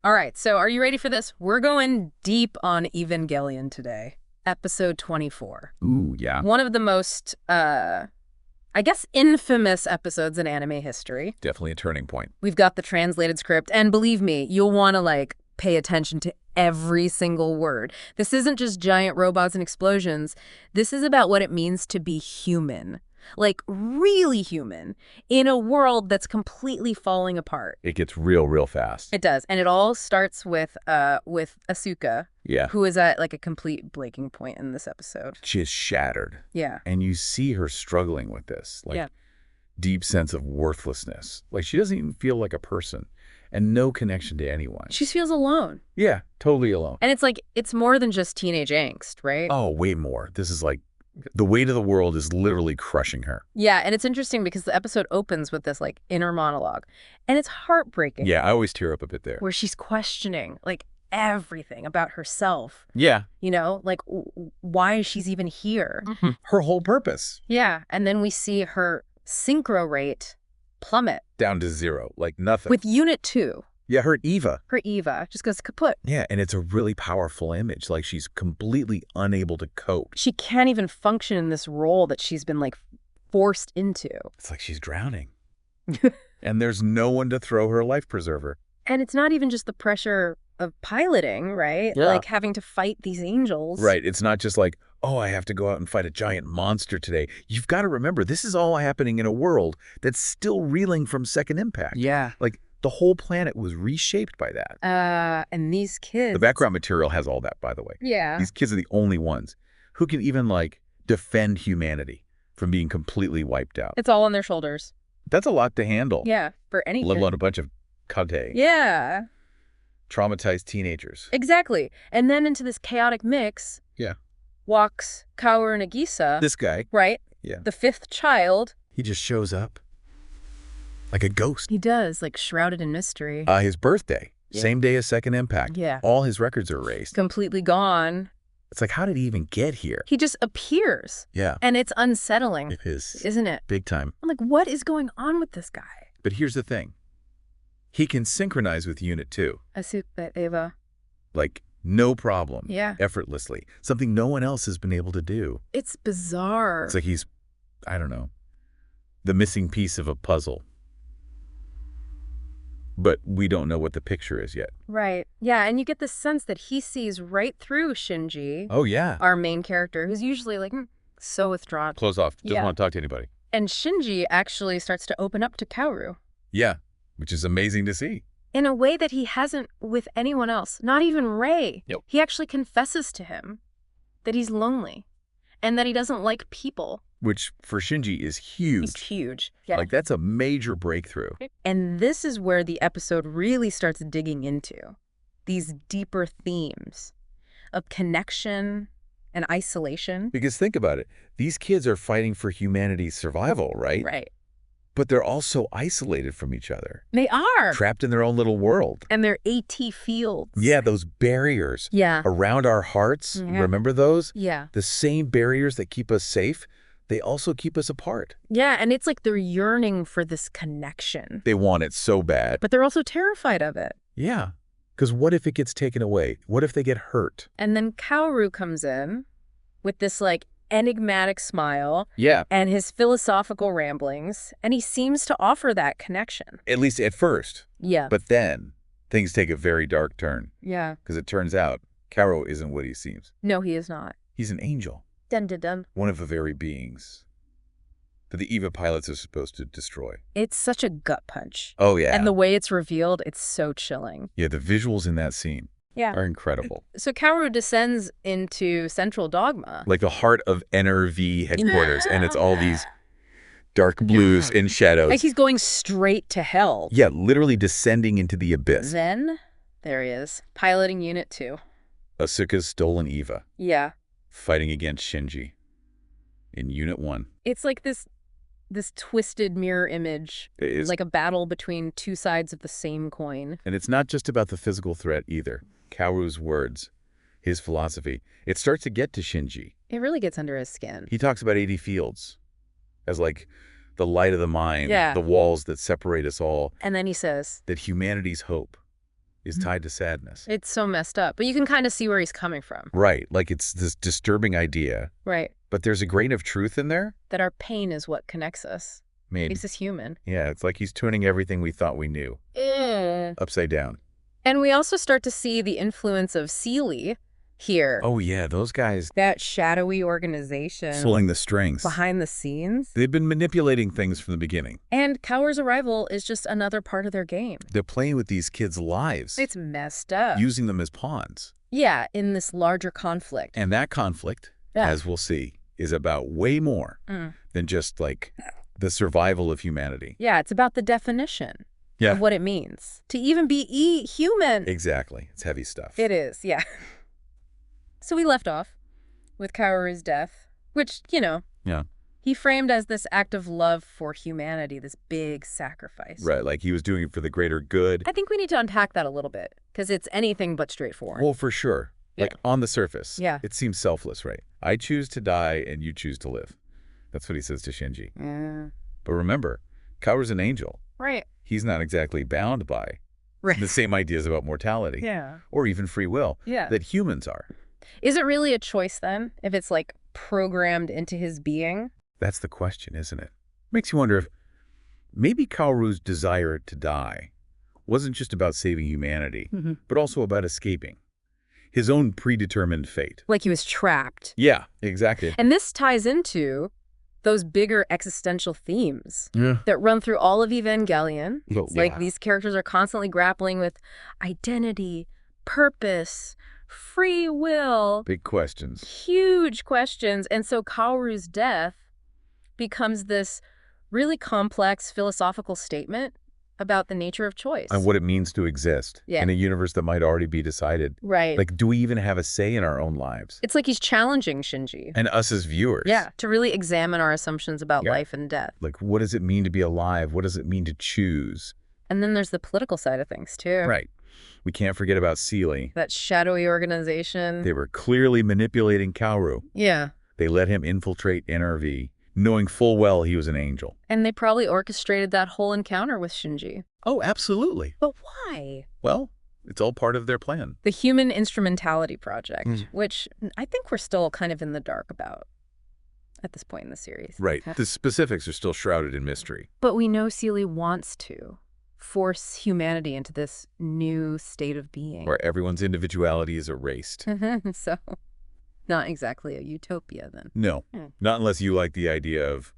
All right, so are you ready for this? We're going deep on Evangelion today. Episode 24. Ooh, yeah. One of the most, I guess, infamous episodes in anime history. Definitely a turning point. We've got the translated script, and believe me, you'll want to, pay attention to every single word. This isn't just giant robots and explosions. This is about what it means to be human. Like, really human, in a world that's completely falling apart. It gets real fast. It does. And it all starts with Asuka, Yeah. who is at, a complete breaking point in this episode. She is shattered. Yeah. And you see her struggling with this, Yeah. deep sense of worthlessness. Like, she doesn't even feel like a person and no connection to anyone. She feels alone. Yeah, totally alone. And it's more than just teenage angst, right? Oh, way more. This is the weight of the world is literally crushing her. Yeah, and it's interesting because the episode opens with this, inner monologue. And it's heartbreaking. Yeah, I always tear up a bit there. Where she's questioning, everything about herself. Yeah. You know, why she's even here. Mm-hmm. Her whole purpose. Yeah, and then we see her synchro rate plummet. Down to zero, nothing. With Unit 2. Yeah, her Eva. Her Eva just goes kaput. Yeah, and it's a really powerful image. She's completely unable to cope. She can't even function in this role that she's been, forced into. It's like she's drowning. And there's no one to throw her life preserver. And it's not even just the pressure of piloting, right? Yeah. Having to fight these angels. Right. It's not just oh, I have to go out and fight a giant monster today. You've got to remember, this is all happening in a world that's still reeling from Second Impact. Yeah. The whole planet was reshaped by that. And these kids... The background material has all that, by the way. Yeah. These kids are the only ones who can even, defend humanity from being completely wiped out. It's all on their shoulders. That's a lot to handle. Yeah, for any Let kid. alone a bunch of kate. Yeah. Traumatized teenagers. Exactly. And then into this chaotic mix... Yeah. Walks Kaoru Nagisa. This guy. Right? Yeah. The fifth child. He just shows up. Like a ghost. He does, shrouded in mystery. His birthday. Yeah. Same day as Second Impact. Yeah. All his records are erased. Completely gone. It's how did he even get here? He just appears. Yeah. And it's unsettling. It is. Isn't it? Big time. I'm what is going on with this guy? But here's the thing. He can synchronize with Unit 2. Asuka, Eva. No problem. Yeah. Effortlessly. Something no one else has been able to do. It's bizarre. It's he's, I don't know, the missing piece of a puzzle. But we don't know what the picture is yet. Right. Yeah, and you get the sense that he sees right through Shinji. Oh, yeah. Our main character, who's usually, so withdrawn. Close off. Doesn't Yeah. want to talk to anybody. And Shinji actually starts to open up to Kaoru. Yeah, which is amazing to see. In a way that he hasn't with anyone else, not even Rei. Yep. He actually confesses to him that he's lonely and that he doesn't like people. Which, for Shinji, is huge. He's huge. Yeah. That's a major breakthrough. And this is where the episode really starts digging into these deeper themes of connection and isolation. Because think about it. These kids are fighting for humanity's survival, right? Right. But they're also isolated from each other. They are. Trapped in their own little world. And their AT fields. Yeah, those barriers Yeah. around our hearts. Yeah. Remember those? Yeah. The same barriers that keep us safe, they also keep us apart. Yeah, and it's they're yearning for this connection. They want it so bad. But they're also terrified of it. Yeah. Because what if it gets taken away? What if they get hurt? And then Kaoru comes in with this enigmatic smile. Yeah. And his philosophical ramblings, and he seems to offer that connection. At least at first. Yeah. But then things take a very dark turn. Yeah. Because it turns out Kaoru isn't what he seems. No, he is not. He's an angel. Dun dun dun. One of the very beings that the EVA pilots are supposed to destroy. It's such a gut punch. Oh, yeah. And the way it's revealed, it's so chilling. Yeah, the visuals in that scene are incredible. So Kaoru descends into Central Dogma. The heart of NRV headquarters, and it's all these dark blues and shadows. He's going straight to hell. Yeah, literally descending into the abyss. Then, there he is, piloting Unit 2. Asuka's stolen EVA, Yeah. fighting against Shinji in Unit 1. It's this twisted mirror image, It is. like a battle between two sides of the same coin. And it's not just about the physical threat either. Kaoru's words, his philosophy, it starts to get to Shinji. It really gets under his skin. He talks about 80 fields as the light of the mind, Yeah. the walls that separate us all, And then he says, that humanity's hope is tied to sadness. It's so messed up. But you can kind of see where he's coming from. Right, like it's this disturbing idea. Right. But there's a grain of truth in there. That our pain is what connects us. Maybe. Makes us human. Yeah, it's like he's tuning everything we thought we knew. Upside down. And we also start to see the influence of Sealy here. Oh, yeah, those guys. That shadowy organization. Pulling the strings. Behind the scenes. They've been manipulating things from the beginning. And Kaoru's arrival is just another part of their game. They're playing with these kids' lives. It's messed up. Using them as pawns. Yeah, in this larger conflict. And that conflict, as we'll see, is about way more than just, like, the survival of humanity. Yeah, it's about the definition of what it means to even be human. Exactly. It's heavy stuff. It is, yeah. So we left off with Kaoru's death, which, he framed as this act of love for humanity, this big sacrifice. Right, like he was doing it for the greater good. I think we need to unpack that a little bit, because it's anything but straightforward. Well, for sure. Like, on the surface, it seems selfless, right? I choose to die and you choose to live. That's what he says to Shinji. Yeah. But remember, Kaoru's an angel. Right. He's not exactly bound by the same ideas about mortality. Or even free will that humans are. Is it really a choice, then, if it's, like, programmed into his being? That's the question, isn't it? Makes you wonder if maybe Kaoru's desire to die wasn't just about saving humanity, but also about escaping his own predetermined fate. Like he was trapped. Yeah, exactly. And this ties into those bigger existential themes that run through all of Evangelion. It's like these characters are constantly grappling with identity, purpose, free will. Big questions. Huge questions. And so Kaoru's death becomes this really complex philosophical statement about the nature of choice. And what it means to exist in a universe that might already be decided. Right. Like, do we even have a say in our own lives? It's like he's challenging Shinji. And us as viewers. Yeah, to really examine our assumptions about life and death. Like, what does it mean to be alive? What does it mean to choose? And then there's the political side of things, too. Right. We can't forget about Sealy. That shadowy organization. They were clearly manipulating Kaoru. Yeah. They let him infiltrate NRV, knowing full well he was an angel. And they probably orchestrated that whole encounter with Shinji. Oh, absolutely. But why? Well, it's all part of their plan. The Human Instrumentality Project, which I think we're still kind of in the dark about at this point in the series. Right. The specifics are still shrouded in mystery. But we know Sealy wants to force humanity into this new state of being. Where everyone's individuality is erased. So, not exactly a utopia, then. No, not unless you like the idea of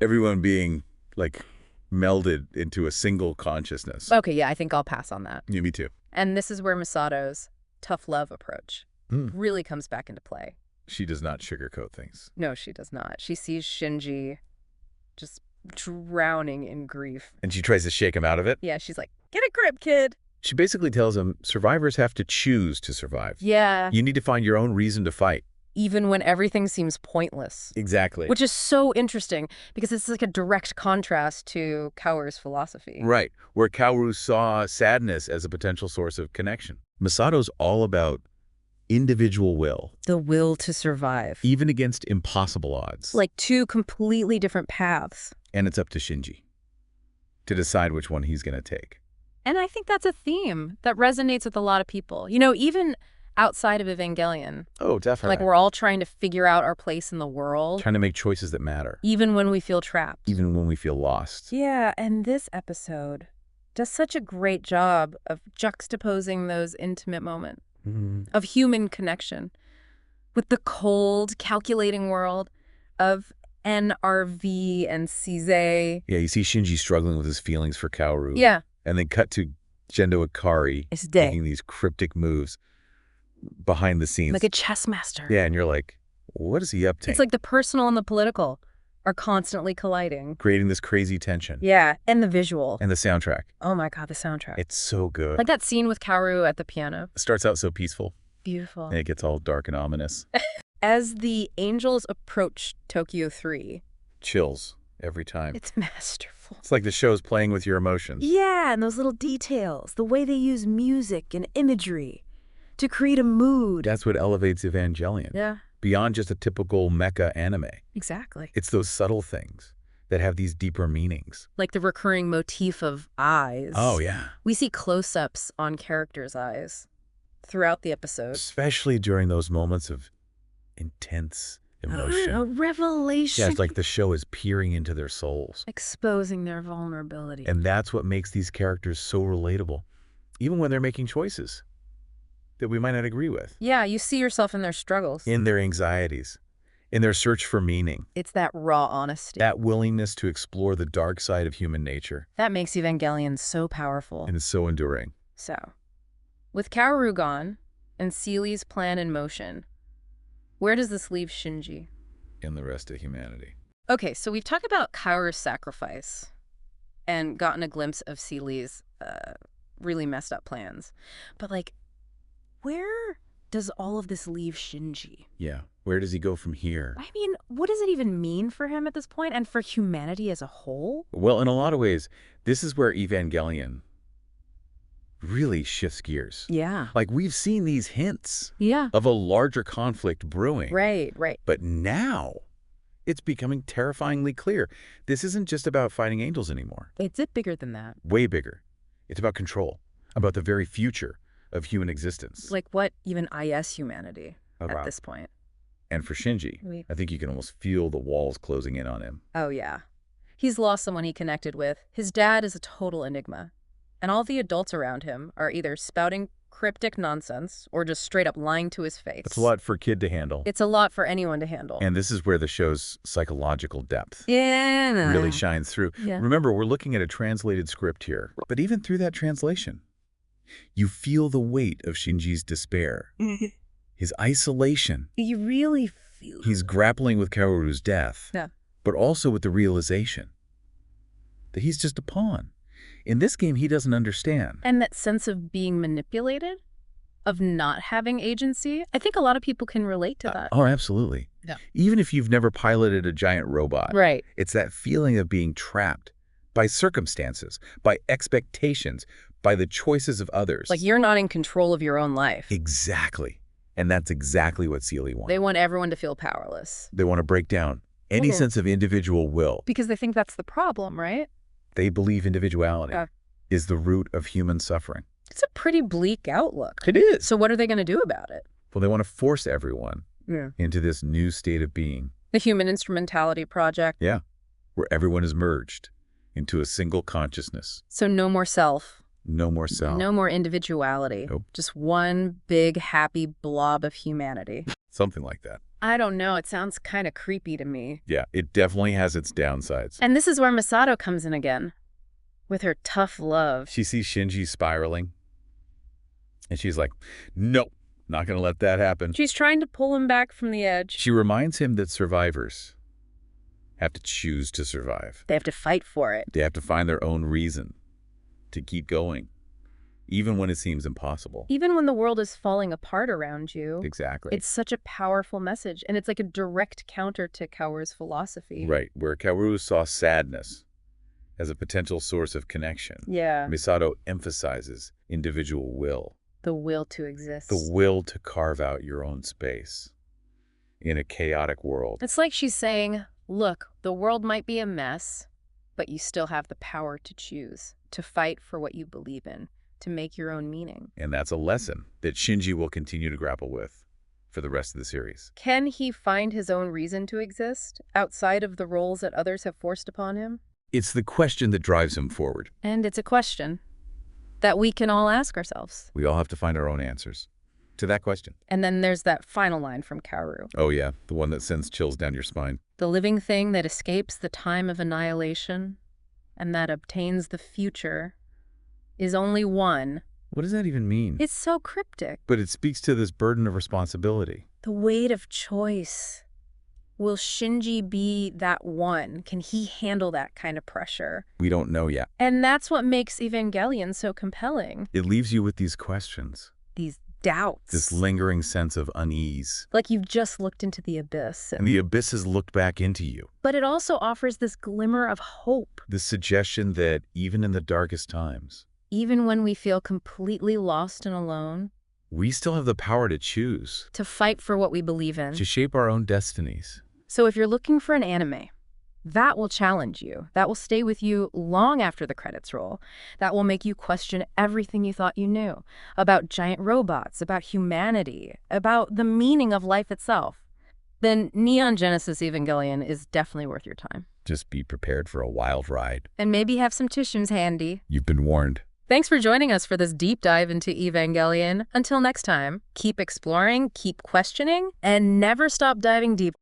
everyone being, like, melded into a single consciousness. Okay, yeah, I think I'll pass on that. Yeah, me too. And this is where Misato's tough love approach really comes back into play. She does not sugarcoat things. No, she does not. She sees Shinji just drowning in grief. And she tries to shake him out of it? Yeah, she's like, get a grip, kid. She basically tells him survivors have to choose to survive. Yeah. You need to find your own reason to fight. Even when everything seems pointless. Exactly. Which is so interesting because it's like a direct contrast to Kaoru's philosophy. Right, where Kaoru saw sadness as a potential source of connection. Misato's all about individual will. The will to survive. Even against impossible odds. Like two completely different paths. And it's up to Shinji to decide which one he's going to take. And I think that's a theme that resonates with a lot of people. You know, even outside of Evangelion. Oh, definitely. Like we're all trying to figure out our place in the world. Trying to make choices that matter. Even when we feel trapped. Even when we feel lost. Yeah, and this episode does such a great job of juxtaposing those intimate moments of human connection with the cold, calculating world of NRV and Cize. Yeah, you see Shinji struggling with his feelings for Kaoru. Yeah. And then cut to Gendo Ikari making these cryptic moves behind the scenes. Like a chess master. Yeah, and you're like, what is he up to? It's like the personal and the political are constantly colliding. Creating this crazy tension. Yeah, and the visual. And the soundtrack. Oh my God, the soundtrack. It's so good. Like that scene with Kaoru at the piano. It starts out so peaceful. Beautiful. And it gets all dark and ominous. As the angels approach Tokyo 3. Chills every time. It's masterful. It's like the show's playing with your emotions. Yeah, and those little details. The way they use music and imagery to create a mood. That's what elevates Evangelion. Yeah. Beyond just a typical mecha anime. Exactly. It's those subtle things. that have these deeper meanings. Like the recurring motif of eyes. Oh, yeah. We see close-ups on characters' eyes throughout the episode. Especially during those moments of intense emotion. A revelation. Yeah, it's like the show is peering into their souls. Exposing their vulnerability. And that's what makes these characters so relatable, even when they're making choices that we might not agree with. Yeah, you see yourself in their struggles. In their anxieties, in their search for meaning. It's that raw honesty. That willingness to explore the dark side of human nature. That makes Evangelion so powerful. And it's so enduring. So, with Kaoru gone and Seele's plan in motion, where does this leave Shinji? And the rest of humanity. Okay, so we've talked about Kaoru's sacrifice and gotten a glimpse of Seele's really messed up plans. But, like, where does all of this leave Shinji? Yeah, where does he go from here? I mean, what does it even mean for him at this point and for humanity as a whole? Well, in a lot of ways, this is where Evangelion really shifts gears. Yeah. Like, we've seen these hints Yeah. of a larger conflict brewing. Right. But now, it's becoming terrifyingly clear. This isn't just about fighting angels anymore. It's bigger than that. Way bigger. It's about control, about the very future of human existence. Like what even IS humanity Oh, at wow. this point. And for Shinji, I think you can almost feel the walls closing in on him. Oh, yeah. He's lost someone he connected with. His dad is a total enigma. And all the adults around him are either spouting cryptic nonsense or just straight up lying to his face. That's a lot for a kid to handle. It's a lot for anyone to handle. And this is where the show's psychological depth Yeah. really shines through. Yeah. Remember, we're looking at a translated script here. But even through that translation, you feel the weight of Shinji's despair, his isolation. You really feel He's grappling with Kaoru's death, Yeah. but also with the realization that he's just a pawn. In this game, he doesn't understand. And that sense of being manipulated, of not having agency, I think a lot of people can relate to that. Oh, absolutely. Yeah. Even if you've never piloted a giant robot, Right. it's that feeling of being trapped by circumstances, by expectations, by the choices of others. Like you're not in control of your own life. Exactly. And that's exactly what Seele wants. They want everyone to feel powerless. They want to break down any sense of individual will. Because they think that's the problem, right? They believe individuality is the root of human suffering. It's a pretty bleak outlook. It is. So what are they going to do about it? Well, they want to force everyone into this new state of being. The Human Instrumentality Project. Yeah, where everyone is merged into a single consciousness. So no more self. No more self. No more individuality. Nope. Just one big happy blob of humanity. Something like that. I don't know. It sounds kind of creepy to me. Yeah, it definitely has its downsides. And this is where Masato comes in again. With her tough love. She sees Shinji spiraling. And she's like, no, not going to let that happen. She's trying to pull him back from the edge. She reminds him that survivors have to choose to survive. They have to fight for it. They have to find their own reason to keep going, even when it seems impossible. Even when the world is falling apart around you. Exactly. It's such a powerful message. And it's like a direct counter to Kaoru's philosophy. Right, where Kaoru saw sadness as a potential source of connection. Yeah. Misato emphasizes individual will. The will to exist. The will to carve out your own space in a chaotic world. It's like she's saying, look, the world might be a mess, but you still have the power to choose, to fight for what you believe in, to make your own meaning. And that's a lesson that Shinji will continue to grapple with for the rest of the series. Can he find his own reason to exist outside of the roles that others have forced upon him? It's the question that drives him forward. And it's a question that we can all ask ourselves. We all have to find our own answers to that question. And then there's that final line from Kaoru. Oh yeah, the one that sends chills down your spine. The living thing that escapes the time of annihilation and that obtains the future is only one. What does that even mean? It's so cryptic. But it speaks to this burden of responsibility. The weight of choice. Will Shinji be that one? Can he handle that kind of pressure? We don't know yet. And that's what makes Evangelion so compelling. It leaves you with these questions. These doubts. This lingering sense of unease. Like you've just looked into the abyss. And the abyss has looked back into you. But it also offers this glimmer of hope. The suggestion that even in the darkest times, even when we feel completely lost and alone, we still have the power to choose. To fight for what we believe in. To shape our own destinies. So if you're looking for an anime That will challenge you. That will stay with you long after the credits roll. That will make you question everything you thought you knew about giant robots, about humanity, about the meaning of life itself. Then Neon Genesis Evangelion is definitely worth your time. Just be prepared for a wild ride. And maybe have some tissues handy. You've been warned. Thanks for joining us for this deep dive into Evangelion. Until next time, keep exploring, keep questioning, and never stop diving deep.